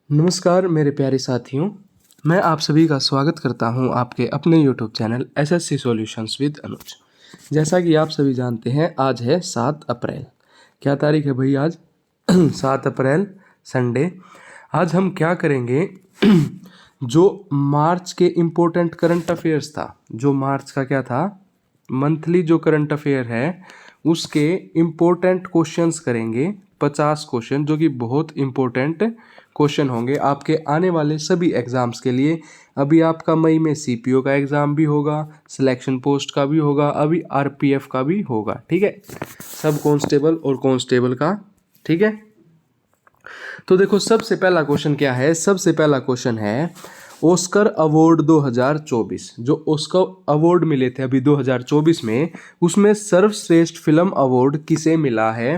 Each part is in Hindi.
नमस्कार मेरे प्यारे साथियों, मैं आप सभी का स्वागत करता हूं आपके अपने YouTube channel SSC solutions with Anuj. जैसा कि आप सभी जानते हैं, आज है 7 अप्रैल। क्या तारीख है भाई आज? 7 अप्रैल, संडे। आज हम क्या करेंगे? जो मार्च के इम्पोर्टेंट करंट अफेयर्स था, जो मार्च का क्या था, मंथली जो करंट अफेयर है उसके इम्पोर्टेंट क्वेश्चंस करेंगे। 50 क्वेश्चन जो कि बहुत इम्पोर्टेंट क्वेश्चन होंगे आपके आने वाले सभी एग्ज़ाम्स के लिए। अभी आपका मई में सीपीओ का एग्ज़ाम भी होगा, सिलेक्शन पोस्ट का भी होगा, अभी आरपीएफ का भी होगा, ठीक है, सब कांस्टेबल और कांस्टेबल का, ठीक है। तो देखो, सबसे पहला क्वेश्चन क्या है? सबसे पहला क्वेश्चन है ऑस्कर अवार्ड 2024। जो ऑस्कर अवार्ड मिले थे अभी 2024 में, उसमें सर्वश्रेष्ठ फिल्म अवार्ड किसे मिला है?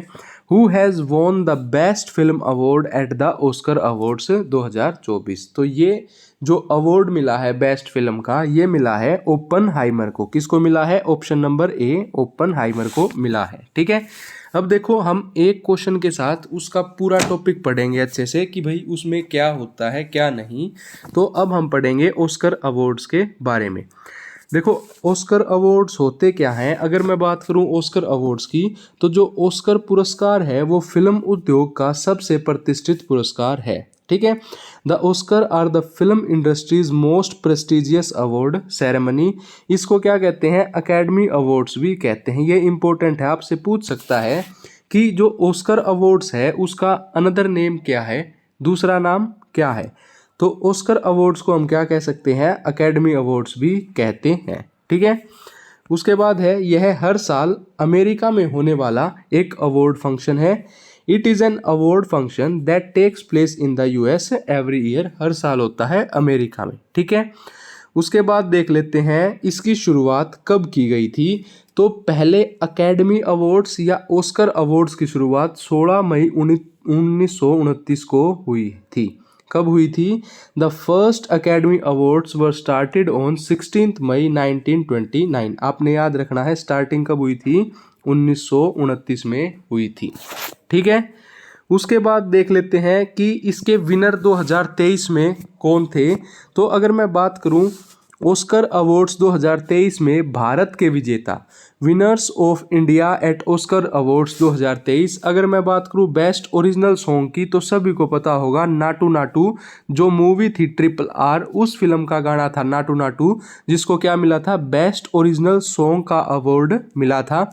Who has won the best film award at the Oscar awards 2024। तो ये जो अवार्ड मिला है बेस्ट फिल्म का, ये मिला है ओपनहाइमर को। किसको मिला है? ऑप्शन नंबर ए, ओपनहाइमर को मिला है, ठीक है। अब देखो, हम एक क्वेश्चन के साथ उसका पूरा टॉपिक पढ़ेंगे अच्छे से कि भाई उसमें क्या होता है क्या नहीं। तो अब हम पढ़ेंगे ऑस्कर अवार्ड्स के बारे में। देखो, ऑस्कर अवार्ड्स होते क्या हैं? अगर मैं बात करूं ऑस्कर अवार्ड्स की, तो जो ऑस्कर पुरस्कार है वो फिल्म उद्योग का सबसे प्रतिष्ठित पुरस्कार है, ठीक है। The Oscar are the film industry's most prestigious award ceremony. इसको क्या कहते हैं? अकेडमी अवार्ड्स भी कहते हैं। ये इंपॉर्टेंट है, आपसे पूछ सकता है कि जो ऑस्कर अवार्ड्स है उसका अनदर नेम क्या है, दूसरा नाम क्या है। तो ऑस्कर अवार्ड्स को हम क्या कह सकते हैं? अकेडमी अवार्ड्स भी कहते हैं, ठीक है। उसके बाद है, यह हर साल अमेरिका में होने वाला एक अवार्ड फंक्शन है। It is an award function that takes place in the US every year. हर साल होता है अमेरिका में, ठीक है। उसके बाद देख लेते हैं इसकी शुरुआत कब की गई थी। तो पहले अकेडमी अवार्ड्स या ऑस्कर अवार्ड्स की शुरुआत 16 मई 1929 को हुई थी। कब हुई थी? The first academy awards were started on 16 मई 1929। आपने याद रखना है स्टार्टिंग कब हुई थी? 1929 में हुई थी, ठीक है। उसके बाद देख लेते हैं कि इसके विनर 2023 में कौन थे। तो अगर मैं बात करूं ऑस्कर अवार्ड्स 2023 में भारत के विजेता, winners of India at Oscar awards 2023, अगर मैं बात करूं बेस्ट ओरिजिनल सॉन्ग की, तो सभी को पता होगा नाटू नाटू। जो मूवी थी RRR, उस फिल्म का गाना था नाटू नाटू, जिसको क्या मिला था? बेस्ट ओरिजिनल सॉन्ग का अवार्ड मिला था।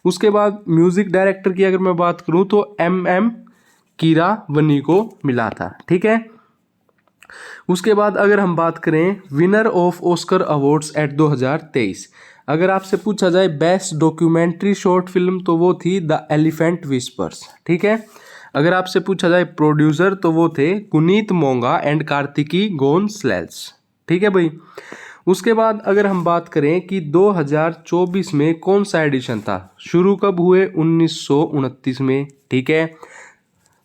उसके बाद म्यूजिक डायरेक्टर की अगर मैं बात करूं तो MM कीरावनी को मिला था, ठीक है। उसके बाद अगर हम बात करें winner of Oscar awards at 2023, अगर आपसे पूछा जाए बेस्ट डॉक्यूमेंट्री शॉर्ट फिल्म, तो वो थी द एलिफेंट विस्पर्स, ठीक है। अगर आपसे पूछा जाए प्रोड्यूसर, तो वो थे कुनीत मोंगा एंड कार्तिकी गोन्सलेल्स, ठीक है भाई। उसके बाद अगर हम बात करें कि 2024 में कौन सा एडिशन था, शुरू कब हुए? 1929 में, ठीक है।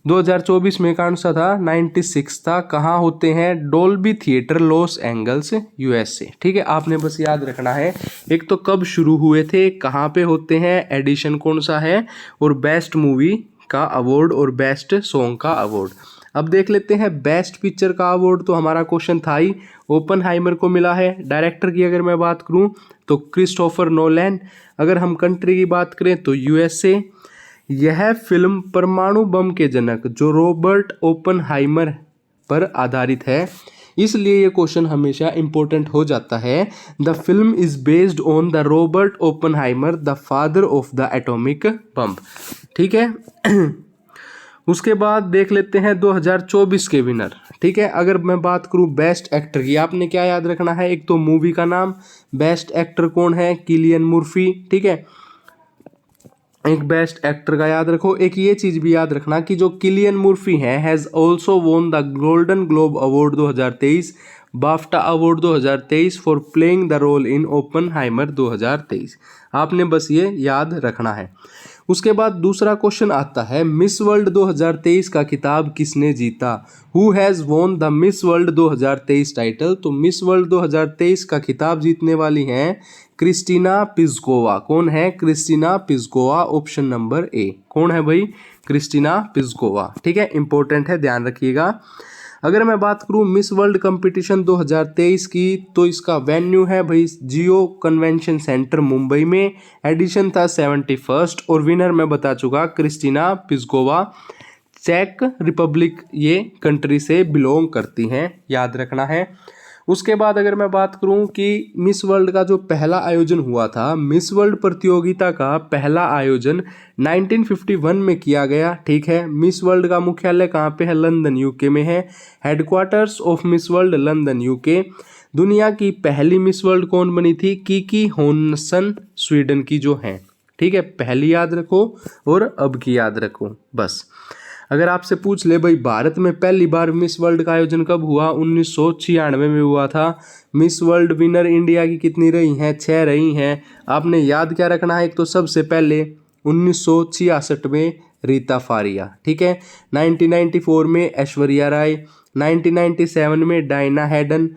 2024 में कौन सा था? 96 था। कहाँ होते हैं? Dolby theatre, Los Angeles, USA, ठीक है। आपने बस याद रखना है, एक तो कब शुरू हुए थे, कहाँ पे होते हैं, एडिशन कौन सा है, और बेस्ट मूवी का अवार्ड और बेस्ट सॉन्ग का अवार्ड। अब देख लेते हैं बेस्ट पिक्चर का अवार्ड। तो हमारा क्वेश्चन था ही, ओपनहाइमर को मिला है। डायरेक्टर की अगर मैं बात करूं तो क्रिस्टोफर नोलन। अगर हम कंट्री की बात करें तो USA। यह फिल्म परमाणु बम के जनक जो रॉबर्ट ओपनहाइमर पर आधारित है, इसलिए ये क्वेश्चन हमेशा इंपॉर्टेंट हो जाता है। The film is based on the Robert Oppenheimer, the father of the atomic bomb, ठीक है। उसके बाद देख लेते हैं 2024 के विनर, ठीक है। अगर मैं बात करूं बेस्ट एक्टर की, आपने क्या याद रखना है? एक तो मूवी का नाम, बेस्ट एक्टर कौन है? किलियन मुर्फी, ठीक है। एक बेस्ट एक्टर का याद रखो। एक ये चीज भी याद रखना कि जो किलियन मुर्फी है has also won the golden globe award 2023, BAFTA award 2023 for playing the role in Oppenheimer 2023। आपने बस ये याद रखना है। उसके बाद दूसरा क्वेश्चन आता है, मिस वर्ल्ड 2023 का खिताब किसने जीता? Who has won the miss world 2023 title? तो मिस वर्ल्ड 2023 का खिताब जीतने वाली हैं क्रिस्टीना पिस्कोवा। कौन है? Kristina Piskova, option number A. कौन है भाई? क्रिस्टीना पिस्कोवा, ठीक है, इंपॉर्टेंट है, ध्यान रखिएगा। अगर मैं बात करूं मिस वर्ल्ड कंपटीशन 2023 की, तो इसका वेन्यू है भाई जियो कन्वेंशन सेंटर मुंबई में। एडिशन था 71st और विनर मैं बता चुका क्रिस्टीना पिस्कोवा, चेक रिपब्लिक ये कंट्री से बिलोंग करती हैं, याद रखना है। उसके बाद अगर मैं बात करूं कि मिस वर्ल्ड का जो पहला आयोजन हुआ था, मिस वर्ल्ड प्रतियोगिता का पहला आयोजन 1951 में किया गया, ठीक है। मिस वर्ल्ड का मुख्यालय कहाँ पे है? लंदन यूके में है। Headquarters of miss world London UK. दुनिया की पहली मिस वर्ल्ड कौन बनी थी? कीकी होनसन स्वीडन की जो है, ठीक है। पहली याद रखो और अब की याद रखो बस। अगर आपसे पूछ ले भाई भारत में पहली बार मिस वर्ल्ड का आयोजन कब हुआ? 1996 में हुआ था। मिस वर्ल्ड विनर इंडिया की कितनी रही हैं? 6 रही हैं। आपने याद क्या रखना है? एक तो सबसे पहले 1966 में रीता फारिया, ठीक है। 1994 में ऐश्वर्या राय, 1997 में डायना हैडन,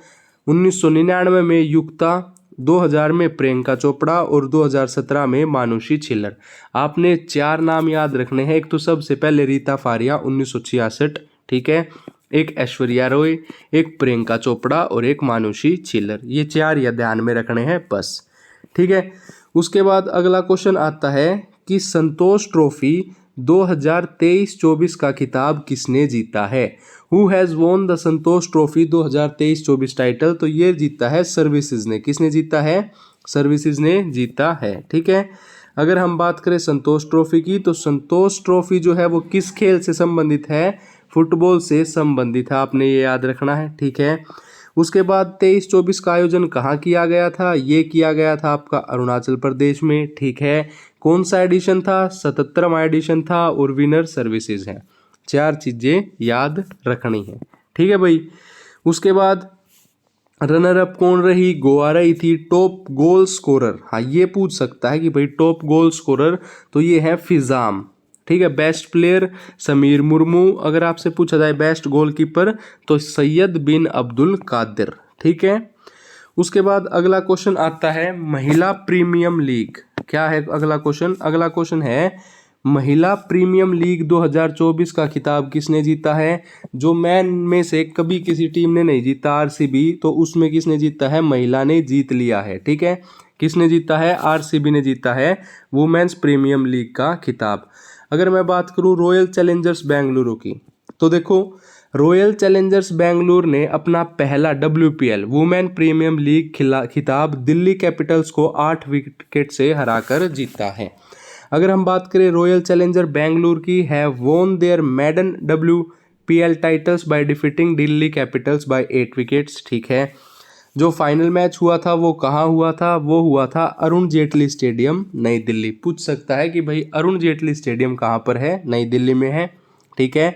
1999 में युक्ता, 2000 में प्रियंका चोपड़ा और 2017 में मानुषी छिल्लर। आपने 4 नाम याद रखने हैं। एक तो सबसे पहले रीता फारिया 1966, ठीक है। एक ऐश्वर्या रॉय, एक प्रियंका चोपड़ा और एक मानुषी छिल्लर। ये 4 या ध्यान में रखने हैं बस, ठीक है। उसके बाद अगला क्वेश्चन आता है कि संतोष ट्रॉफी 2023-24 का खिताब किसने जीता है? Who has won the Santosh trophy 2023-24 title? तो ये जीता है सर्विसेज ने। किसने जीता है? सर्विसेज ने जीता है, ठीक है। अगर हम बात करें संतोष ट्रॉफी की, तो संतोष ट्रॉफी जो है वो किस खेल से संबंधित है? फुटबॉल से संबंधित है, आपने ये याद रखना है, ठीक है। उसके बाद 23-24 का आयोजन कहाँ किया गया था? ये किया गया था आपका अरुणाचल प्रदेश में, ठीक है। कौन सा एडिशन था? 77वां एडिशन था और विनर सर्विसेज है। 4 चीजें याद रखनी है, ठीक है भाई। उसके बाद रनर अप कौन रही? गोवा रही थी। टॉप गोल स्कोरर, हाँ ये पूछ सकता है कि भाई टॉप गोल स्कोरर, तो ये है फिजाम, ठीक है। Best player Sameer Murmu. अगर आपसे पूछा जाए बेस्ट गोलकीपर, तो सैयद बिन अब्दुल कादिर, ठीक है। उसके बाद अगला क्वेश्चन आता है महिला प्रीमियम लीग। क्या है अगला क्वेश्चन? अगला क्वेश्चन है महिला प्रीमियम लीग 2024 का खिताब किसने जीता है? जो मैन में से कभी किसी टीम ने नहीं जीता, आरसीबी, तो उसमें किसने जीता है? महिला ने जीत लिया है, ठीक है। किसने जीता है? आरसीबी ने जीता है वुमेन्स प्रीमियम लीग का खिताब। अगर मैं बात करूं रॉयल चैलेंजर्स बेंगलुरु की, तो देखो रॉयल चैलेंजर्स बेंगलुरु ने अपना पहला WPL वुमेन प्रीमियम लीग खिताब दिल्ली कैपिटल्स को 8 विकेट से हराकर जीता है। अगर हम बात करें रॉयल चैलेंजर बेंगलुरु की, have won their maiden WPL titles by defeating Delhi Capitals by 8 wickets, ठीक है। जो फाइनल मैच हुआ था वो कहाँ हुआ था? वो हुआ था अरुण जेटली स्टेडियम, नई दिल्ली। पूछ सकता है कि भाई अरुण जेटली स्टेडियम कहाँ पर है? नई दिल्ली में है, ठीक है।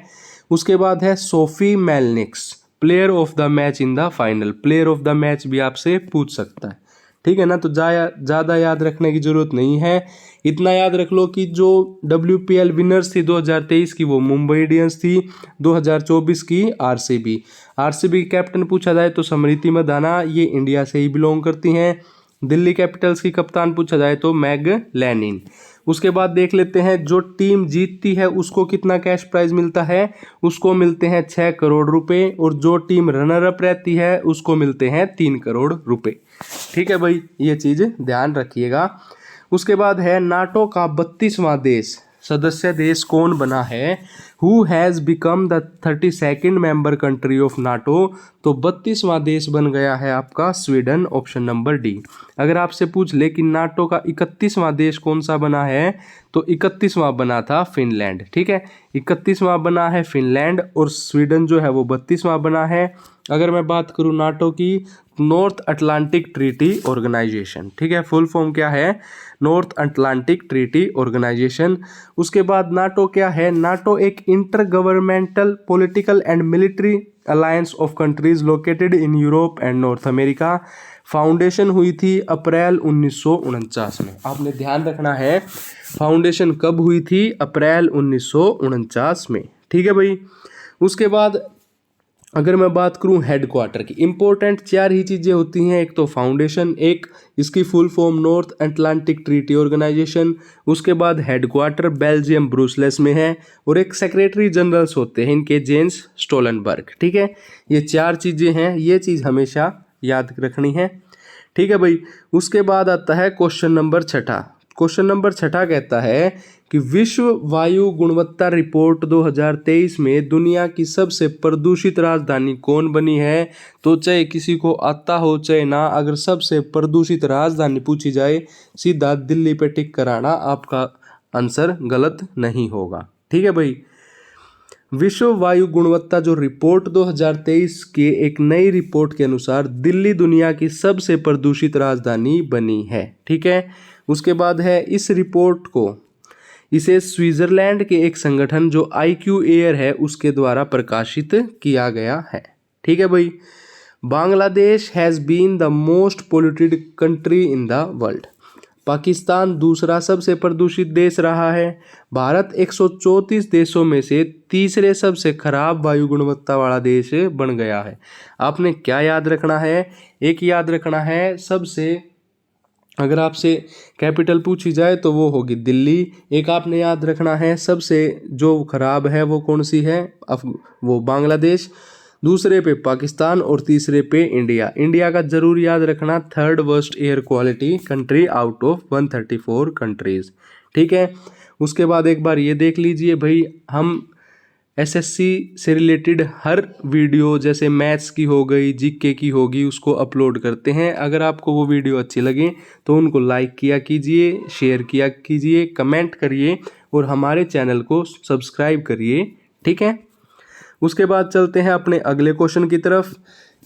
उसके बाद है Sophie Molineux player of the match in the final. Player of the match भी आपसे पूछ सकता है, ठीक है ना। तो ज़्यादा याद रखने की जरूरत नहीं है। इतना याद रख लो कि जो WPL विनर्स थी 2023 की, वो मुंबई इंडियंस थी। 2024 की आरसीबी कैप्टन पूछा जाए तो स्मृति मंदाना, ये इंडिया से ही बिलोंग करती हैं। दिल्ली कैपिटल्स की कप्तान पूछा जाए तो मैग लैनिन। उसके बाद देख लेते हैं जो टीम जीतती है उसको कितना कैश प्राइज मिलता है? उसको मिलते हैं 6 करोड़ रुपए, और जो टीम रनर अप रहती है उसको मिलते हैं 3 करोड़ रुपए, ठीक है भाई। ये चीज ध्यान रखिएगा। उसके बाद है नाटो का 32वां देश सदस्य देश कौन बना है? Who has become the 32nd member country of NATO? तो 32वां देश बन गया है आपका स्वीडन, ऑप्शन नंबर डी। अगर आपसे पूछ ले कि नाटो का 31वां देश कौन सा बना है, तो 31वां बना था फिनलैंड, ठीक है। 31वां बना है फिनलैंड, और स्वीडन जो है वो 32वां बना है। अगर मैं बात करूँ नाटो की, नॉर्थ अटलांटिक ट्रीटी ऑर्गेनाइजेशन, ठीक है। फुल फॉर्म क्या है? North Atlantic Treaty Organization. उसके बाद नाटो क्या है? नाटो एक intergovernmental political and military alliance of countries located in Europe and North America. Foundation हुई थी अप्रैल 1949 में। आपने ध्यान रखना है फाउंडेशन कब हुई थी? अप्रैल 1949 में, ठीक है भाई। उसके बाद अगर मैं बात करूं हेडक्वार्टर की, इंपॉर्टेंट 4 ही चीज़ें होती हैं। एक तो फाउंडेशन, एक इसकी full form North Atlantic Treaty Organization, उसके बाद हेडक्वार्टर बेल्जियम ब्रुसेल्स में है, और एक सेक्रेटरी जनरल्स होते हैं इनके जेंस स्टोलनबर्ग। ठीक है, ये 4 चीज़ें हैं, ये चीज़ हमेशा याद रखनी है। ठीक है भाई। उसके बाद आता है क्वेश्चन नंबर 6। क्वेश्चन नंबर 6 कहता है कि विश्व वायु गुणवत्ता रिपोर्ट 2023 में दुनिया की सबसे प्रदूषित राजधानी कौन बनी है। तो चाहे किसी को आता हो चाहे ना, अगर सबसे प्रदूषित राजधानी पूछी जाए, सीधा दिल्ली पे टिक कराना, आपका आंसर गलत नहीं होगा। ठीक है भाई। विश्व वायु गुणवत्ता जो रिपोर्ट 2023 के एक नई रिपोर्ट के अनुसार दिल्ली दुनिया की सबसे प्रदूषित राजधानी बनी है। ठीक है। उसके बाद है इस रिपोर्ट को, इसे स्विट्जरलैंड के एक संगठन जो IQ एयर है उसके द्वारा प्रकाशित किया गया है। ठीक है भाई। Bangladesh has been the most polluted country in the world. Pakistan दूसरा सबसे प्रदूषित देश रहा है। भारत 134 देशों में से तीसरे सबसे खराब वायु गुणवत्ता वाला देश बन गया है। आपने क्या याद रखना है, एक याद रखना है सबसे, अगर आपसे कैपिटल पूछी जाए तो वो होगी दिल्ली। एक आपने याद रखना है सबसे जो खराब है वो कौन सी है, वो बांग्लादेश, दूसरे पे पाकिस्तान और तीसरे पे इंडिया। इंडिया का जरूर याद रखना, 3rd worst air quality country out of 134 countries. ठीक है। उसके बाद एक बार ये देख लीजिए भाई, हम SSC से रिलेटेड हर वीडियो, जैसे मैथ्स की हो गई, GK की होगी, उसको अपलोड करते हैं। अगर आपको वो वीडियो अच्छी लगे तो उनको लाइक किया कीजिए, शेयर किया कीजिए, कमेंट करिए और हमारे चैनल को सब्सक्राइब करिए। ठीक है। उसके बाद चलते हैं अपने अगले क्वेश्चन की तरफ।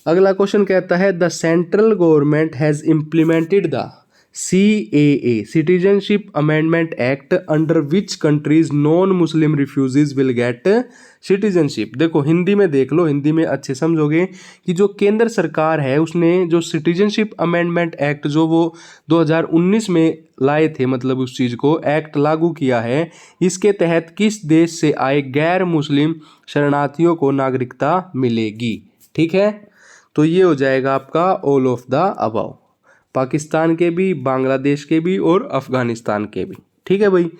अगला क्वेश्चन कहता है the central government has implemented the CAA citizenship amendment act under which countries non Muslim refugees will get citizenship. देखो हिंदी में देख लो, हिंदी में अच्छे समझोगे कि जो केंद्र सरकार है उसने जो सिटीजनशिप अमेंडमेंट एक्ट जो वो 2019 में लाए थे, मतलब उस चीज़ को एक्ट लागू किया है, इसके तहत किस देश से आए गैर मुस्लिम शरणार्थियों को नागरिकता मिलेगी। ठीक है। तो ये हो जाएगा आपका all of the above, Pakistan के भी, बांग्लादेश के भी और अफगानिस्तान के भी। ठीक है भाई।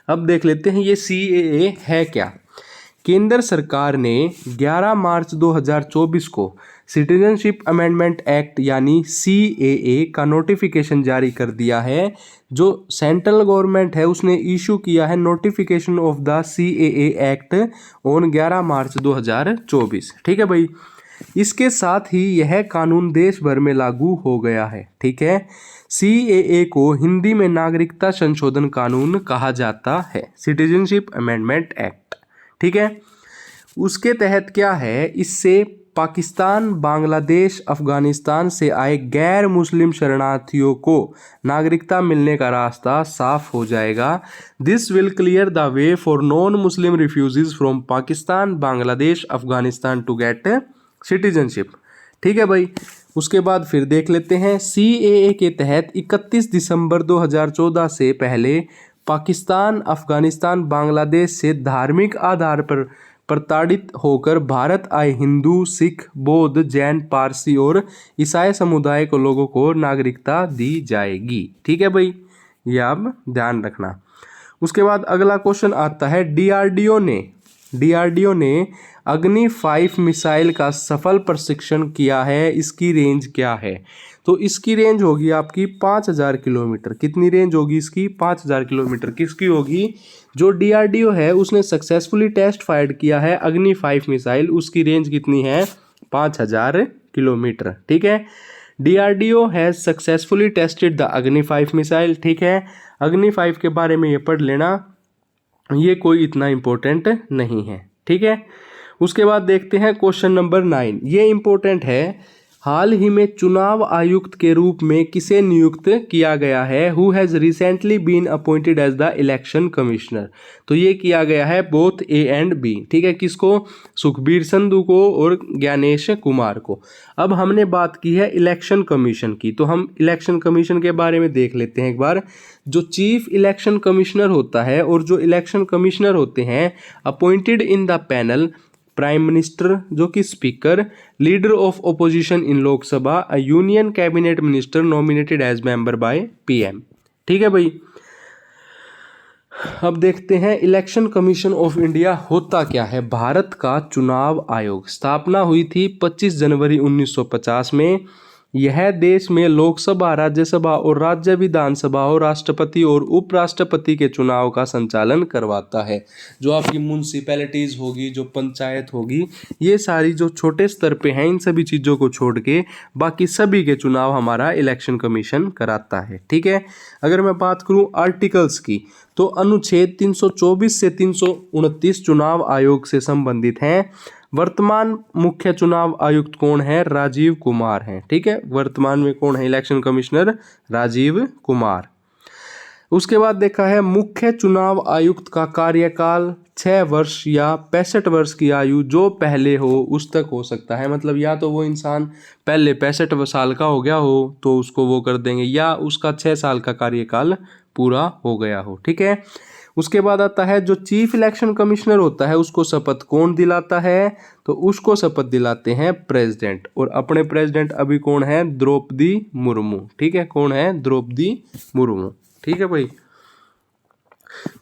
अब देख लेते हैं ये CAA है क्या। केंद्र सरकार ने 11 मार्च 2024 को सिटीजनशिप अमेंडमेंट एक्ट यानी CAA का नोटिफिकेशन जारी कर दिया है। जो सेंट्रल गवर्नमेंट है उसने इशू किया है notification of the CAA act on 11 मार्च 2024। ठीक है भाई। इसके साथ ही यह कानून देश भर में लागू हो गया है। ठीक है। CAA को हिंदी में नागरिकता संशोधन कानून कहा जाता है, सिटीजनशिप अमेंडमेंट एक्ट। ठीक है। उसके तहत क्या है, इससे पाकिस्तान, बांग्लादेश, अफगानिस्तान से आए गैर मुस्लिम शरणार्थियों को नागरिकता मिलने का रास्ता साफ हो जाएगा। This will clear the way for non Muslim refugees from Pakistan, Bangladesh, Afghanistan to get citizenship. ठीक है भाई। उसके बाद फिर देख लेते हैं CAA के तहत 31 दिसंबर 2014 से पहले पाकिस्तान, अफगानिस्तान, बांग्लादेश से धार्मिक आधार पर प्रताड़ित होकर भारत आए हिंदू, सिख, बौद्ध, जैन, पारसी और ईसाई समुदाय को लोगों को नागरिकता दी जाएगी। ठीक है भाई, ये आप ध्यान रखना। उसके बाद अगला क्वेश्चन आता है DRDO ने अग्नि 5 मिसाइल का सफल प्रशिक्षण किया है, इसकी रेंज क्या है। तो इसकी रेंज होगी आपकी 5000 किलोमीटर। कितनी रेंज होगी इसकी, 5000 किलोमीटर किसकी होगी। जो DRDO है उसने सक्सेसफुली टेस्ट फायर्ड किया है अग्नि 5 मिसाइल, उसकी रेंज कितनी है, 5000 किलोमीटर। ठीक है। DRDO has successfully tested the अग्नि 5 मिसाइल। ठीक है। अग्नि 5 के बारे में ये पढ़ लेना, ये कोई इतना इम्पोर्टेंट नहीं है। ठीक है। उसके बाद देखते हैं क्वेश्चन नंबर 9। ये इम्पोर्टेंट है। हाल ही में चुनाव आयुक्त के रूप में किसे नियुक्त किया गया है। Who has recently been appointed as the election commissioner. तो ये किया गया है बोथ A and B। ठीक है। किसको, सुखबीर संधू को और ज्ञानेश कुमार को। अब हमने बात की है इलेक्शन कमीशन की, तो हम इलेक्शन कमीशन के बारे में देख लेते हैं एक बार। जो चीफ इलेक्शन कमिश्नर होता है और जो इलेक्शन कमिश्नर होते हैं appointed in the panel prime minister जो कि speaker, leader of opposition in Lok Sabha, a union cabinet minister nominated as member by PM. ठीक है भाई। अब देखते हैं इलेक्शन कमीशन ऑफ इंडिया होता क्या है। भारत का चुनाव आयोग स्थापना हुई थी 25 जनवरी 1950 में। यह देश में लोकसभा, राज्यसभा और राज्य विधानसभाओं, राष्ट्रपति और उपराष्ट्रपति के चुनाव का संचालन करवाता है। जो आपकी म्यूनसिपैलिटीज होगी, जो पंचायत होगी, ये सारी जो छोटे स्तर पे हैं, इन सभी चीज़ों को छोड़ के बाकी सभी के चुनाव हमारा इलेक्शन कमीशन कराता है। ठीक है। अगर मैं बात करूं आर्टिकल्स की, तो अनुच्छेद 324 से 329 चुनाव आयोग से संबंधित हैं। वर्तमान मुख्य चुनाव आयुक्त कौन है? राजीव कुमार हैं। ठीक है। वर्तमान में कौन है इलेक्शन कमिश्नर? राजीव कुमार। उसके बाद देखा है मुख्य चुनाव आयुक्त का कार्यकाल 6 वर्ष या 65 वर्ष की आयु जो पहले हो उस तक हो सकता है। मतलब या तो वो इंसान पहले 65 साल का हो गया हो तो उसको वो कर देंगे, या उसका 6 साल का कार्यकाल पूरा हो गया हो। ठीक है। उसके बाद आता है जो चीफ इलेक्शन कमिश्नर होता है उसको शपथ कौन दिलाता है? तो उसको शपथ दिलाते हैं प्रेसिडेंट। और अपने प्रेसिडेंट अभी कौन है? द्रौपदी मुर्मू। ठीक है। कौन है? द्रौपदी मुर्मू। ठीक है भाई।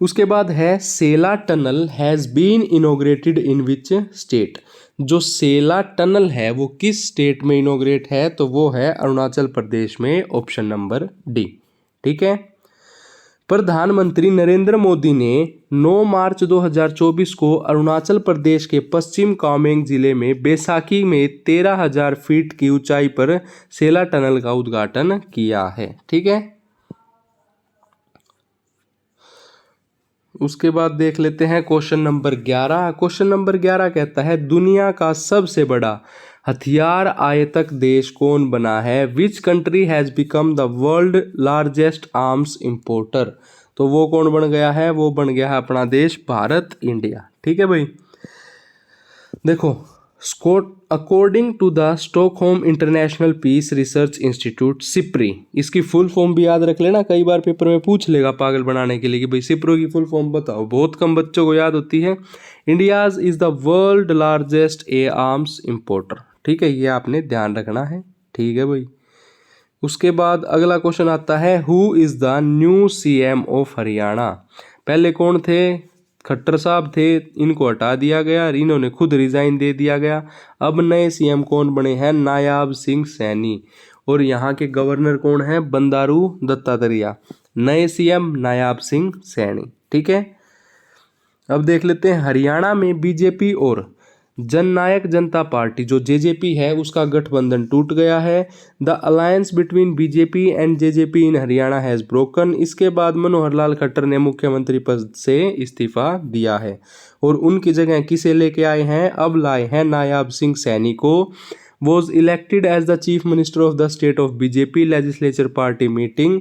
उसके बाद है Sela tunnel has been inaugurated in which state. जो सेला टनल है वो किस स्टेट में इनॉग्रेट है? तो वो है अरुणाचल प्रदेश में, ऑप्शन नंबर डी। ठीक है। प्रधानमंत्री नरेंद्र मोदी ने 9 मार्च 2024 को अरुणाचल प्रदेश के पश्चिम कामेंग जिले में बैसाखी में 13,000 फीट की ऊंचाई पर सेला टनल का उद्घाटन किया है। ठीक है। उसके बाद देख लेते हैं क्वेश्चन नंबर 11। क्वेश्चन नंबर 11 कहता है दुनिया का सबसे बड़ा हथियार आयातक देश कौन बना है? Which country has become the world largest arms importer. तो वो कौन बन गया है? वो बन गया है अपना देश भारत, इंडिया। ठीक है भाई। देखो, according to the Stockholm International Peace Research Institute SIPRI, इसकी फुल फॉर्म भी याद रख लेना, कई बार पेपर में पूछ लेगा पागल बनाने के लिए कि भाई सिप्रो की फुल फॉर्म बताओ। बहुत कम बच्चों को याद होती है। India's is the world largest A arms importer. ठीक है, ये आपने ध्यान रखना है। ठीक है भाई। उसके बाद अगला क्वेश्चन आता है who is the new CM of Haryana. पहले कौन थे? खट्टर साहब थे, इनको हटा दिया गया, इन्होंने खुद रिजाइन दे दिया गया। अब नए सीएम कौन बने हैं? नायाब सिंह सैनी। और यहाँ के गवर्नर कौन है? बंडारू दत्तात्रेय। नए सीएम नायाब सिंह सैनी। ठीक है। अब देख लेते हैं हरियाणा में बीजेपी और जननायक जनता पार्टी जो जेजेपी है उसका गठबंधन टूट गया है। The alliance between BJP and JJP in Haryana has broken. इसके बाद मनोहर लाल खट्टर ने मुख्यमंत्री पद से इस्तीफा दिया है और उनकी जगह किसे लेके आए हैं? अब लाए हैं नायाब सिंह सैनी को। Was elected as the chief minister of the state of BJP legislature party meeting.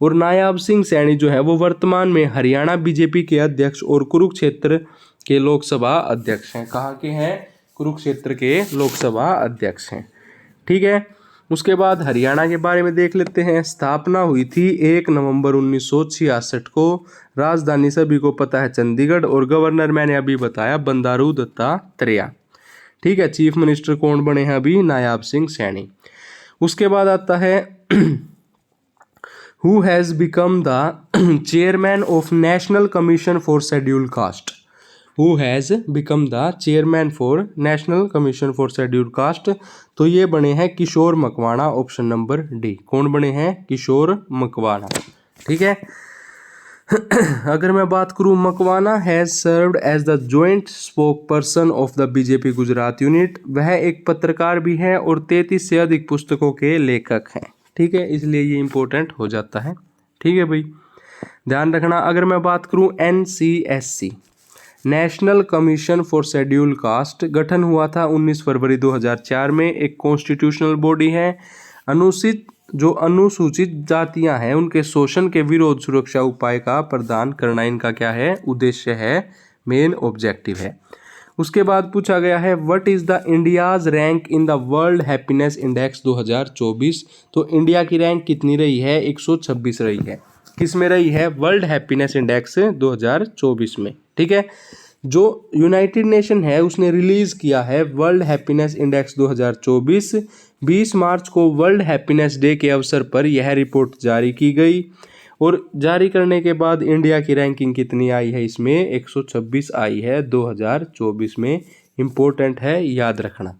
और नायाब सिंह सैनी जो है वो वर्तमान में हरियाणा बीजेपी के अध्यक्ष और कुरुक्षेत्र के लोकसभा अध्यक्ष हैं। कहाँ के हैं? कुरुक्षेत्र के लोकसभा अध्यक्ष हैं। ठीक है। उसके बाद हरियाणा के बारे में देख लेते हैं। स्थापना हुई थी 1 नवंबर 1966 को। राजधानी सभी को पता है चंडीगढ़, और गवर्नर मैंने अभी बताया बंडारू दत्तात्रेय। ठीक है। चीफ मिनिस्टर कौन बने हैं अभी? नायाब सिंह सैनी। उसके बाद आता है who has become the chairman of national commission for scheduled caste. Who has become the chairman for national commission for scheduled caste. तो ये बने हैं किशोर मकवाणा, ऑप्शन नंबर डी। कौन बने हैं? किशोर मकवाणा। ठीक है। अगर मैं बात करूं, Makwana has served as the joint spokesperson of the BJP Gujarat unit. वह एक पत्रकार भी हैं और 33 से अधिक पुस्तकों के लेखक हैं। ठीक है, इसलिए ये इंपॉर्टेंट हो जाता है। ठीक है भाई, ध्यान रखना। अगर मैं बात करूं NCSC, national commission for scheduled caste, गठन हुआ था 19 फरवरी 2004 में। एक कॉन्स्टिट्यूशनल बॉडी है। अनुसूचित जातियां हैं उनके शोषण के विरोध सुरक्षा उपाय का प्रदान करना इनका क्या है? उद्देश्य है, मेन ऑब्जेक्टिव है। उसके बाद पूछा गया है what is the India's rank in the world happiness index 2024। तो इंडिया की रैंक कितनी रही है? 126 रही है। किस में रही है? वर्ल्ड हैप्पीनेस इंडेक्स 2024 में। ठीक है। जो यूनाइटेड नेशन है उसने रिलीज किया है वर्ल्ड हैप्पीनेस इंडेक्स 2024। 20 मार्च को वर्ल्ड हैप्पीनेस डे के अवसर पर यह रिपोर्ट जारी की गई और जारी करने के बाद इंडिया की रैंकिंग कितनी आई है, इसमें 126 आई है 2024 में। इम्पोर्टेंट है, याद रखना।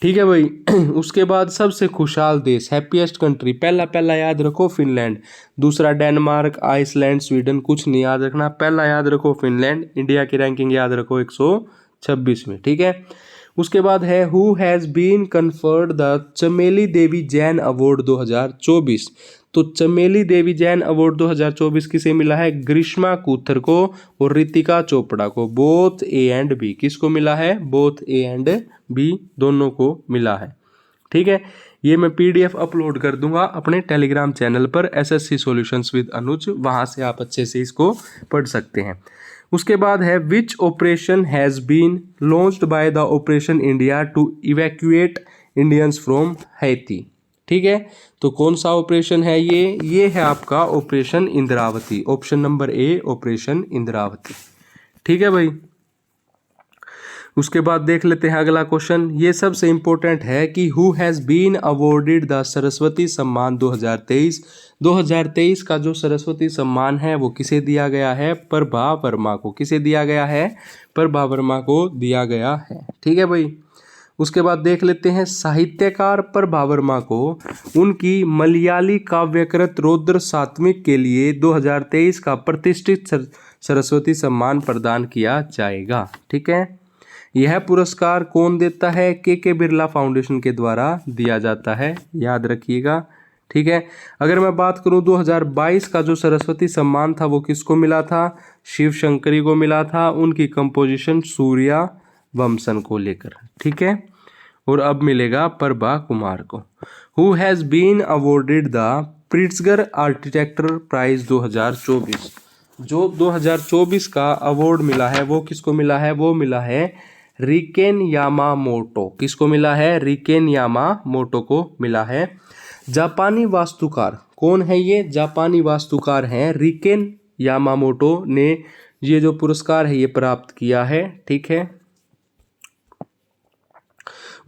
ठीक है भाई। उसके बाद सबसे खुशहाल देश, हैप्पीएस्ट कंट्री, पहला याद रखो फिनलैंड, दूसरा डेनमार्क, आइसलैंड, स्वीडन, कुछ नहीं याद रखना, पहला याद रखो फिनलैंड। इंडिया की रैंकिंग याद रखो 126 में। ठीक है। उसके बाद है who has been conferred the Chameli Devi Jain award 2024। तो चमेली देवी जैन अवार्ड 2024 किसे मिला है? ग्रीष्मा कूथर को और रितिका चोपड़ा को। बोथ ए एंड बी किसको मिला है? बोथ ए एंड बी दोनों को मिला है। ठीक है। ये मैं पीडीएफ अपलोड कर दूंगा अपने टेलीग्राम चैनल पर एसएससी सॉल्यूशंस विद अनुज, वहां से आप अच्छे से इसको पढ़ सकते हैं। उसके बाद है which operation has been launched by the operation India to evacuate Indians from Haiti. ठीक है। तो कौन सा ऑपरेशन है ये है आपका ऑपरेशन इंद्रावती। ऑप्शन नंबर ए ऑपरेशन इंद्रावती। ठीक है भाई। उसके बाद देख लेते हैं अगला क्वेश्चन। ये सबसे इंपॉर्टेंट है कि who has been awarded the Saraswati Samman 2023। 2023 का जो सरस्वती सम्मान है वो किसे दिया गया है? प्रभा वर्मा को। किसे दिया गया है? प्रभा वर्मा को दिया गया है। ठीक है भाई। उसके बाद देख लेते हैं साहित्यकार प्रभा वर्मा को उनकी मलयाली काव्यकृत रौद्र सात्विक के लिए 2023 का प्रतिष्ठित सरस्वती सम्मान प्रदान किया जाएगा। ठीक है। यह पुरस्कार कौन देता है? के बिरला फाउंडेशन के द्वारा दिया जाता है, याद रखिएगा। ठीक है। अगर मैं बात करूं 2022 का जो सरस्वती सम्मान था वो किसको मिला था? शिव शंकरी को मिला था, उनकी कंपोजिशन सूर्या वंशन को लेकर। ठीक है। और अब मिलेगा प्रभा कुमार को। Who has been awarded the Pritzker architecture prize 2024। जो 2024 का अवार्ड मिला है वो किसको मिला है? वो मिला है रिकेन यामामोटो। किसको मिला है? रिकेन यामामोटो को मिला है। जापानी वास्तुकार कौन है ये? जापानी वास्तुकार हैं रिकेन यामामोटो ने ये जो पुरस्कार है ये प्राप्त किया है। ठीक है।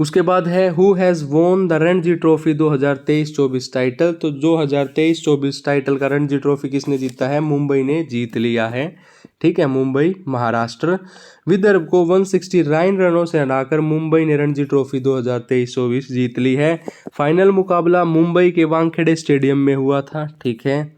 उसके बाद है who has won the Ranji trophy 2023-24 title. तो 2023-24 टाइटल का रणजी ट्रॉफी किसने जीता है? मुंबई ने जीत लिया है। ठीक है। मुंबई महाराष्ट्र। विदर्भ को 169 रनों से हराकर मुंबई ने रणजी ट्रॉफी 2023-24 जीत ली है। फाइनल मुकाबला मुंबई के वानखेड़े स्टेडियम में हुआ था। ठीक है।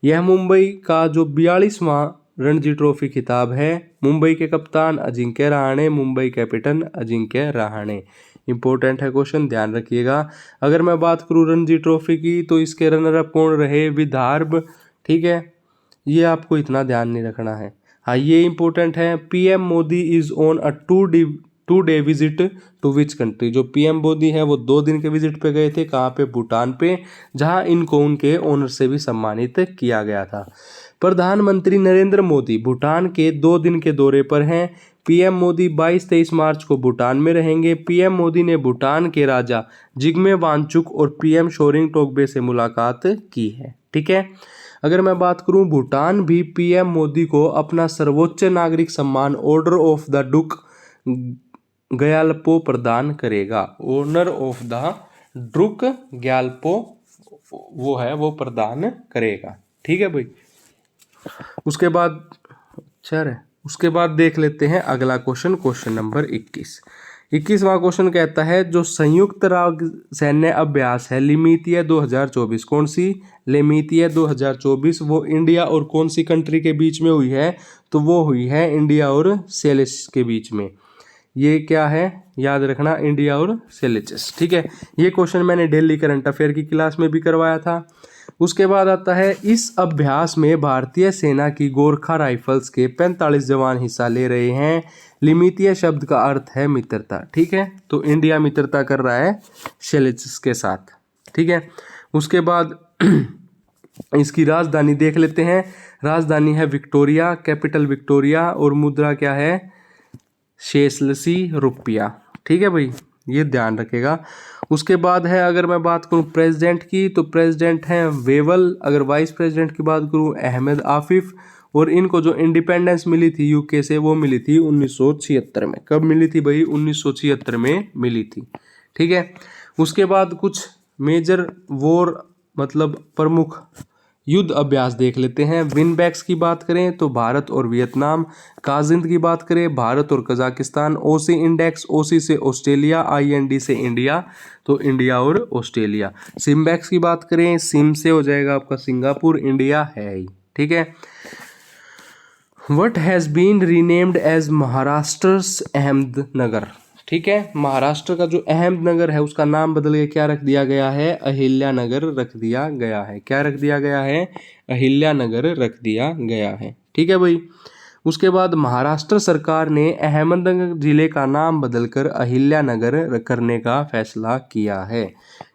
यह मुंबई का जो 42वां रणजी ट्रॉफी खिताब है। मुंबई के कप्तान अजिंक्य रहाणे, मुंबई कैपिटन अजिंक्य रहाणे। इंपॉर्टेंट है क्वेश्चन, ध्यान रखिएगा। अगर मैं बात करूं रणजी ट्रॉफी की तो इसके रनर अप कौन रहे? विदर्भ। ठीक है। ये आपको इतना ध्यान नहीं रखना है। हाँ, ये इंपॉर्टेंट है। PM Modi is on a two day visit to which country. जो पीएम मोदी है वो 2 दिन के विजिट पे गए थे। कहाँ पे? भूटान पे, जहाँ इनको उनके ओनर से भी सम्मानित किया गया था। प्रधानमंत्री नरेंद्र मोदी भूटान के 2 दिन के दौरे पर हैं। पीएम मोदी 22-23 मार्च को भूटान में रहेंगे। पीएम मोदी ने भूटान के राजा जिग्मे वांगचुक और पीएम शोरिंग टोब्गे से मुलाकात की है। ठीक है। अगर मैं बात करूं भूटान भी पीएम मोदी को अपना सर्वोच्च नागरिक सम्मान order of the Druk Gyalpo प्रदान करेगा। Honour of the Druk Gyalpo वो है वो प्रदान करेगा। ठीक है भाई। उसके बाद उसके बाद देख लेते हैं अगला क्वेश्चन, क्वेश्चन नंबर 21वां क्वेश्चन कहता है जो संयुक्त राज्य सैन्य अभ्यास है लिमितिया 2024, कौन सी? लिमितिया 2024 वो इंडिया और कौन सी कंट्री के बीच में हुई है? तो वो हुई है इंडिया और सेलेस के बीच में। ये क्या है? याद रखना, इंडिया और सेलेचस। ठीक है। ये क्वेश्चन मैंने दिल्ली करंट अफेयर की क्लास में भी करवाया था। उसके बाद आता है इस अभ्यास में भारतीय सेना की गोरखा राइफल्स के 45 जवान हिस्सा ले रहे हैं। लिमितिया शब्द का अर्थ है मित्रता। ठीक है। तो इंडिया मित्रता कर रहा है सेलेचस के साथ। ठीक है। उसके बाद इसकी राजधानी देख लेते हैं। राजधानी है विक्टोरिया, कैपिटल विक्टोरिया, और मुद्रा क्या है? शेषलसी रुपया। ठीक है भाई, ये ध्यान रखेगा। उसके बाद है अगर मैं बात करूं प्रेसिडेंट की तो प्रेसिडेंट हैं वेवल। अगर वाइस प्रेसिडेंट की बात करूं अहमद आफिफ, और इनको जो इंडिपेंडेंस मिली थी यूके से वो मिली थी 1976 में। कब मिली थी भाई? 1976 में मिली थी। ठीक है, उसके बाद कुछ मेजर वॉर मतलब प्रमुख युद्ध अभ्यास देख लेते हैं। विनबैक्स की बात करें तो भारत और वियतनाम, काजिंद की बात करें भारत और कजाकिस्तान, ओसी इंडेक्स, ओसी से ऑस्ट्रेलिया, आईएनडी से इंडिया, तो इंडिया और ऑस्ट्रेलिया। सिम्बैक्स की बात करें, सिम से हो जाएगा आपका सिंगापुर, इंडिया है ही। ठीक है, what has been renamed as Maharashtra's Ahmednagar. ठीक है, महाराष्ट्र का जो अहमदनगर है उसका नाम बदल के क्या रख दिया गया है? अहिल्यानगर रख दिया गया है। क्या रख दिया गया है? अहिल्यानगर रख दिया गया है। ठीक है भाई, उसके बाद महाराष्ट्र सरकार ने अहमदनगर जिले का नाम बदलकर अहिल्यानगर करने का फैसला किया है।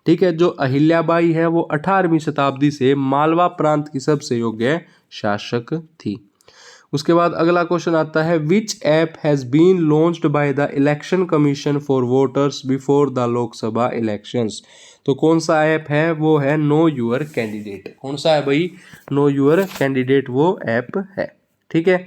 ठीक है, जो अहिल्याबाई है वो 18वीं शताब्दी से मालवा प्रांत की सबसे योग्य शासक थी। उसके बाद अगला क्वेश्चन आता है, which app has been launched by the election commission for voters before the Lok Sabha elections. तो कौन सा ऐप है? वो है नो यूर कैंडिडेट। कौन सा है भाई? नो यूर कैंडिडेट वो ऐप है। ठीक है,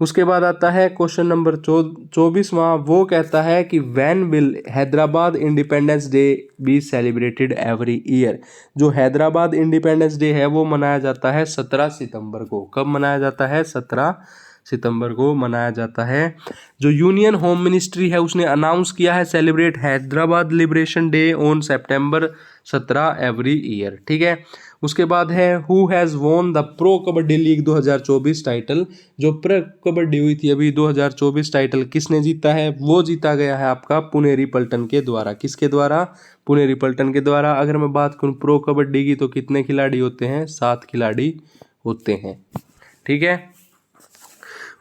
उसके बाद आता है क्वेश्चन नंबर 24वां। वो कहता है कि when will Hyderabad independence day be celebrated every year. जो हैदराबाद इंडिपेंडेंस डे है वो मनाया जाता है 17 सितंबर को। कब मनाया जाता है? 17 सितंबर को मनाया जाता है। जो यूनियन होम मिनिस्ट्री है उसने अनाउंस किया है celebrate Hyderabad liberation day on September 17 every year. ठीक है, उसके बाद है who has won the pro kabaddi league 2024 title. जो प्रो कबड्डी हुई थी अभी 2024 टाइटल किसने जीता है? वो जीता गया है आपका पुनेरी पल्टन के द्वारा। किसके द्वारा? पुनेरी पल्टन के द्वारा। अगर मैं बात करूँ प्रो कबड्डी की तो कितने खिलाड़ी होते हैं? 7 खिलाड़ी होते हैं। ठीक है,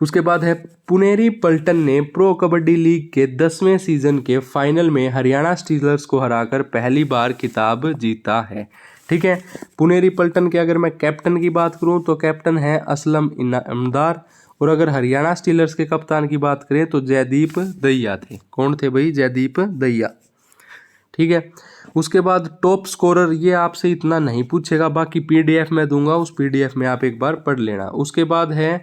उसके बाद है पुनेरी पल्टन ने प्रो कबड्डी लीग के 10वें सीजन के फाइनल में हरियाणा स्टीलर्स को हराकर पहली बार खिताब जीता है। ठीक है, पुनेरी पल्टन के अगर मैं कैप्टन की बात करूं तो कैप्टन है असलम इनामदार, और अगर हरियाणा स्टीलर्स के कप्तान की बात करें तो जयदीप दहिया थे। कौन थे भाई? जयदीप दहिया। ठीक है, उसके बाद टॉप स्कोरर, ये आपसे इतना नहीं पूछेगा, बाकी पीडीएफ में दूंगा, उस पीडीएफ में आप एक बार पढ़ लेना। उसके बाद है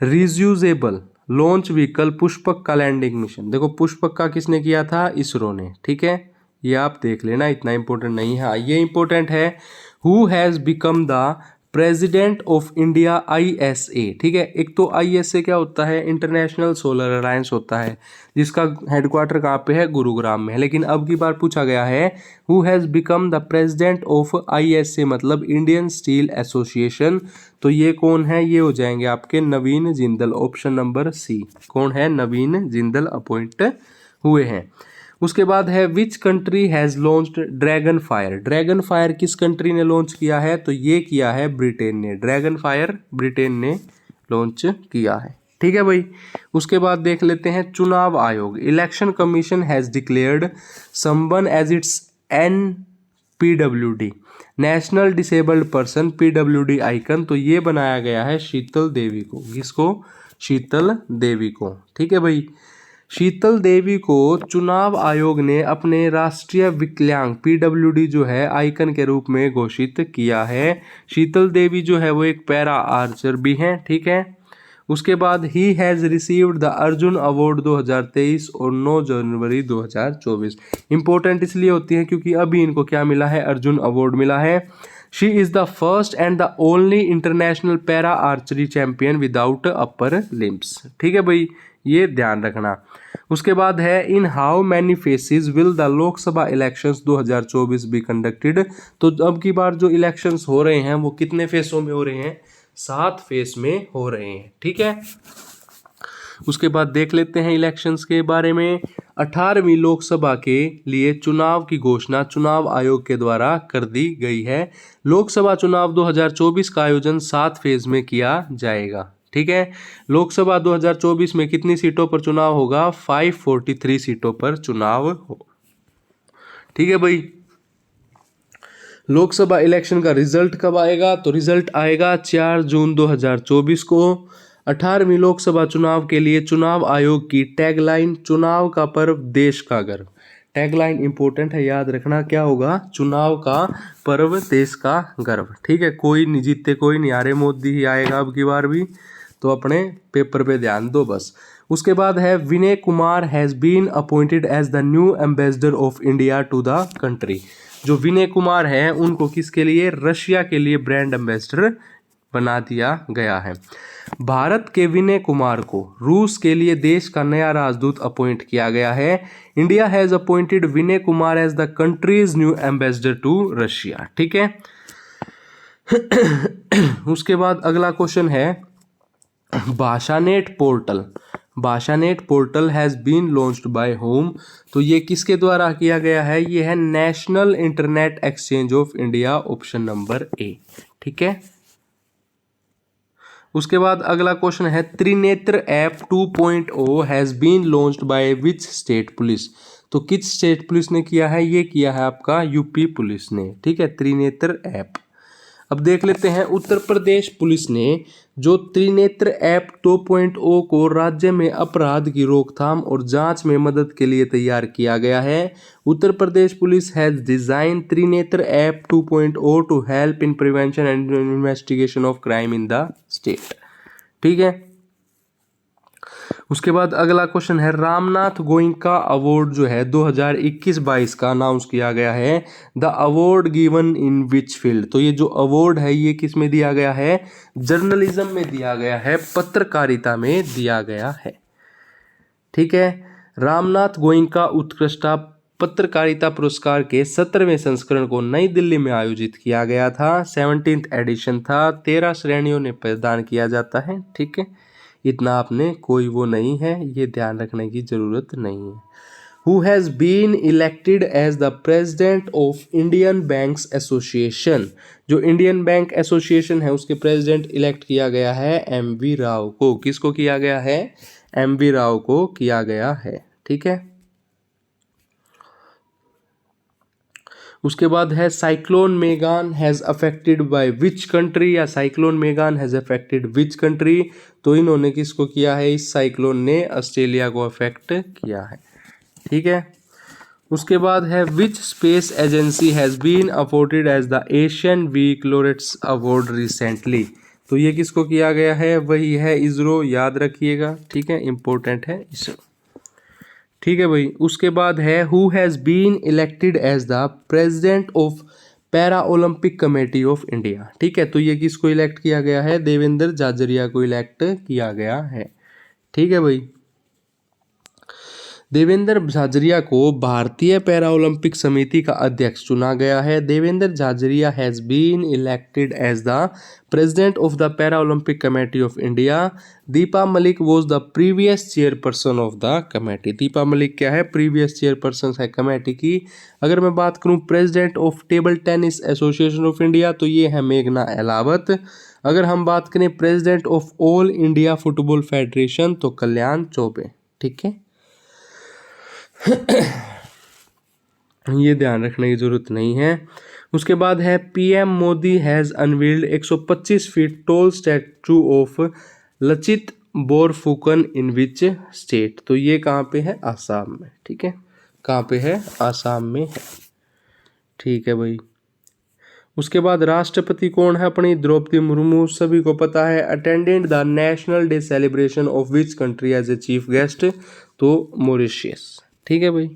रियूजेबल लॉन्च व्हीकल पुष्पक का लैंडिंग मिशन। देखो पुष्पक का किसने किया था? इसरो ने। ठीक है, ये आप देख लेना, इतना इंपॉर्टेंट नहीं है। ये इंपॉर्टेंट है, who has become the president of India ISA. ठीक है, एक तो आईएसए क्या होता है? इंटरनेशनल सोलर अलायंस होता है, जिसका हेडक्वार्टर कहाँ पे है? गुरुग्राम में है। लेकिन अब की बार पूछा गया है who has become the president of ISA मतलब इंडियन स्टील एसोसिएशन। तो ये कौन है? ये हो जाएंगे आपके Naveen Jindal. Option number C. कौन है? नवीन जिंदल अपॉइंट हुए हैं। उसके बाद है which country has launched dragon fire. Dragon fire किस कंट्री ने लॉन्च किया है? तो ये किया है ब्रिटेन ने। ड्रैगन फायर ब्रिटेन ने लॉन्च किया है। ठीक है भाई, उसके बाद देख लेते हैं चुनाव आयोग। Election commission has declared someone as its NPWD national disabled person PWD icon. तो ये बनाया गया है शीतल देवी को। किसको? शीतल देवी को। ठीक है भाई, शीतल देवी को चुनाव आयोग ने अपने राष्ट्रीय विकलांग PWD जो है आइकन के रूप में घोषित किया है। शीतल देवी जो है वो एक पैरा आर्चर भी हैं। ठीक है, उसके बाद he has received the Arjun award 2023 और 9 जनवरी 2024। इंपॉर्टेंट इसलिए होती है क्योंकि अभी इनको क्या मिला है? अर्जुन अवार्ड मिला है। She is the first and the only international para archery champion without upper limbs. ठीक है भाई, ये ध्यान रखना। उसके बाद है in how many faces will the Lok Sabha elections 2024 be conducted. तो अब की बार जो इलेक्शंस हो रहे हैं वो कितने फेसों में हो रहे हैं? 7 फेस में हो रहे हैं। ठीक है, उसके बाद देख लेते हैं इलेक्शंस के बारे में। 18वीं लोकसभा के लिए चुनाव की घोषणा चुनाव आयोग के द्वारा कर दी गई है। लोकसभा चुनाव 2024 का आयोजन 7 फेज में किया जाएगा। ठीक है, लोकसभा 2024 में कितनी सीटों पर चुनाव होगा? 543 सीटों पर चुनाव हो। ठीक है भाई, लोकसभा इलेक्शन का रिजल्ट कब आएगा? तो रिजल्ट आएगा 4 जून 2024 को। 18वीं लोकसभा चुनाव के लिए चुनाव आयोग की टैगलाइन चुनाव का पर्व देश का गर्व। टैगलाइन इंपॉर्टेंट है, याद रखना क्या होगा, चुनाव का पर्व देश का गर्व। ठीक है, कोई नहीं जीतते कोई नहीं हारे, मोदी ही आएगा अब की बार भी, तो अपने पेपर पे ध्यान दो बस। उसके बाद है Vinay Kumar has been appointed as the new ambassador of India to the country. जो विनय कुमार है उनको किसके लिए, रशिया के लिए ब्रांड एम्बेसडर बना दिया गया है। भारत के विनय कुमार को रूस के लिए देश का नया राजदूत अपॉइंट किया गया है। India has appointed Vinay Kumar as the country's new ambassador to Russia. ठीक है। उसके बाद अगला क्वेश्चन है Bhashanet portal. Bhashanet portal has been launched by home. तो ये किसके द्वारा किया गया है, ये है national internet exchange of India, option number A. ठीक है। उसके बाद अगला क्वेश्चन है Trinetra app 2.0 has been launched by which state police. तो किस स्टेट पुलिस ने किया है, ये किया है आपका यूपी पुलिस ने। ठीक है, त्रिनेत्र ऐप। अब देख लेते हैं उत्तर प्रदेश पुलिस ने जो त्रिनेत्र ऐप 2.0 को राज्य में अपराध की रोकथाम और जांच में मदद के लिए तैयार किया गया है। Uttar Pradesh police has design Trinetra app 2.0 to help in prevention and investigation of crime in the state. ठीक है। उसके बाद अगला क्वेश्चन है रामनाथ गोयनका अवार्ड जो है 2021-22 का अनाउंस किया गया है। The award given in which field. तो ये जो अवार्ड है ये किस में दिया गया है, जर्नलिज्म में दिया गया है, पत्रकारिता में दिया गया है। ठीक है। रामनाथ गोयनका उत्कृष्टता पत्रकारिता पुरस्कार के 17वें संस्करण को नई दिल्ली में आयोजित किया गया था। 17th एडिशन था। 13 श्रेणियों ने प्रदान किया जाता है। ठीक है, इतना आपने कोई वो नहीं है, ये ध्यान रखने की जरूरत नहीं है। Who has been elected as the president of Indian Banks Association. जो इंडियन बैंक एसोसिएशन है उसके प्रेसिडेंट इलेक्ट किया गया है एमवी राव को। किसको किया गया है, एमवी राव को किया गया है। ठीक है। उसके बाद है cyclone Megan has affected by which country, या cyclone Megan has affected which country. तो इन्होंने किसको किया है, इस साइक्लोन ने ऑस्ट्रेलिया को अफेक्ट किया है। ठीक है। उसके बाद है which space agency has been awarded as the Asian week laureates award recently. तो ये किसको किया गया है, वही है इसरो, याद रखिएगा। ठीक है, इंपॉर्टेंट है इसरो। ठीक है भाई। उसके बाद है who has been elected as the president of para olympic committee of India. ठीक है, तो ये किसको इलेक्ट किया गया है, देवेंद्र झाझरिया को इलेक्ट किया गया है। ठीक है भाई। देवेंद्र झाझरिया को भारतीय पैरा ओलंपिक समिति का अध्यक्ष चुना गया है। Devendra Jhajharia has been elected as the president of the para olympic committee of India. Deepa Malik was the previous chairperson of the committee. Deepa Malik क्या है, प्रीवियस चेयरपर्सन है कमेटी की। अगर मैं बात करूं president of table tennis association of India तो ये है मेघना अहलावत। अगर हम बात करें president of all India football federation तो कल्याण चौबे। ठीक है, ये ध्यान रखने की जरूरत नहीं है। उसके बाद है PM Modi has unveiled 125 feet tall statue of Lachit Borphukan in which state. तो ये कहाँ पे है, आसाम में। ठीक है, कहाँ पे है, आसाम में है। ठीक है भाई। उसके बाद राष्ट्रपति कौन है अपनी, द्रौपदी मुर्मू, सभी को पता है। Attended the national day celebration of which country as a chief guest, तो मॉरिशस। ठीक है भाई।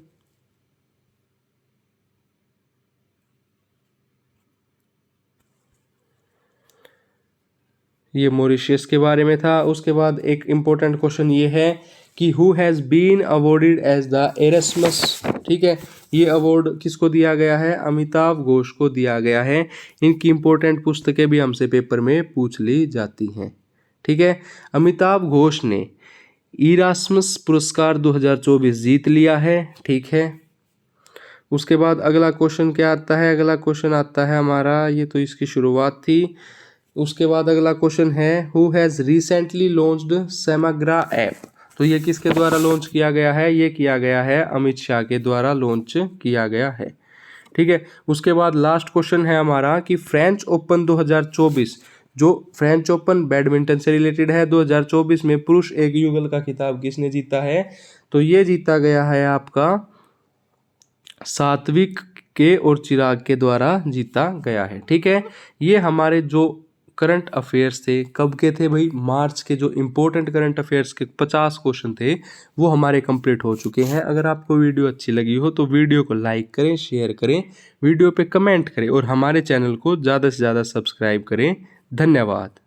ये मॉरिशस के बारे में था। उसके बाद एक इंपॉर्टेंट क्वेश्चन ये है कि who has been awarded as the Erasmus. ठीक है, ये अवार्ड किसको दिया गया है, अमिताभ घोष को दिया गया है। इनकी इंपॉर्टेंट पुस्तकें भी हमसे पेपर में पूछ ली जाती हैं। ठीक है, अमिताभ घोष ने इरास्मस पुरस्कार 2024 जीत लिया है। ठीक है। उसके बाद अगला क्वेश्चन क्या आता है, अगला क्वेश्चन आता है हमारा, ये तो इसकी शुरुआत थी। उसके बाद अगला क्वेश्चन है who has recently launched Samagra app. तो ये किसके द्वारा लॉन्च किया गया है, ये किया गया है अमित शाह के द्वारा लॉन्च किया गया है। ठीक है। उसके बाद लास्ट क्वेश्चन है हमारा कि फ्रेंच ओपन 2024, जो फ्रेंच ओपन बैडमिंटन से रिलेटेड है, 2024 में पुरुष एक युगल का खिताब किसने जीता है, तो ये जीता गया है आपका सात्विक के और चिराग के द्वारा जीता गया है। ठीक है, ये हमारे जो करंट अफेयर्स थे कब के थे भाई, मार्च के जो इम्पोर्टेंट करंट अफेयर्स के 50 क्वेश्चन थे वो हमारे कंप्लीट हो चुके हैं। अगर आपको वीडियो अच्छी लगी हो तो वीडियो को लाइक करें, शेयर करें, वीडियो पे कमेंट करें और हमारे चैनल को ज़्यादा से ज़्यादा सब्सक्राइब करें। धन्यवाद।